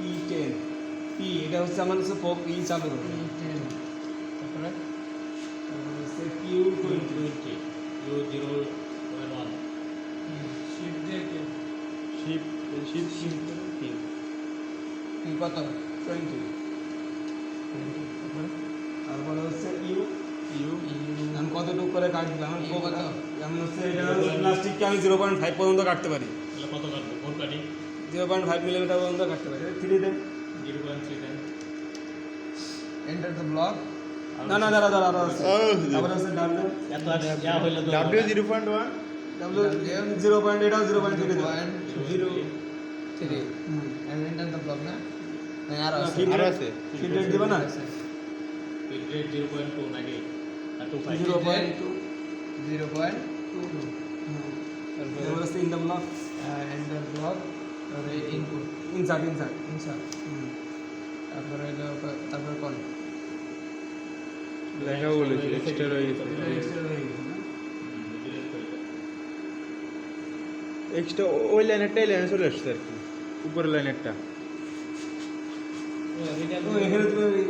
P10 P এটা হচ্ছে আমার হচ্ছে পপ ই চালু হবে P10 তারপরে হচ্ছে Q20 U0.1 শিপ দিয়ে কি শিপ শিপ শিপ কি কত 20 তারপরে তারপরে হচ্ছে ইউ ইউ আমি কতটুকু করে কাটবো আমার ইউ কত? আমি হচ্ছে এটা প্লাস্টিককে আমি 0.5 পর্যন্ত কাটতে পারি তাহলে কত কাটবো 4 কাটি 0.5 মিলিমিটার পর্যন্ত কাটতে পারি 3 দেন 0.3 দেন এন্টার দ্য ব্লক না না দাঁড়া আছে তারপরে হচ্ছে ডাব্লিউ এত যা হইলো তো ডাব্লিউ 0.1 ডাব্লিউ 0. এটাও 0.3 দেব 0.3 and enter the block না আর আছে feed আর rate- আছে feed rate দিবা না ফিড রেট 0.2 নাকি আর 2.5 0.2 0.2 তারপরে হচ্ছে in the block enter block তারপরে ইনপুট ইনসার্ট ইনসার্ট তারপরে হলো তারপরে কল লেখা বলেছি এক্সট্রা রয়ে গেছে এক্সট্রা ওই লাইনেরটাই লাইনে চলে আসছে আর কি উপরের লাইনেরটা এখানে তুমি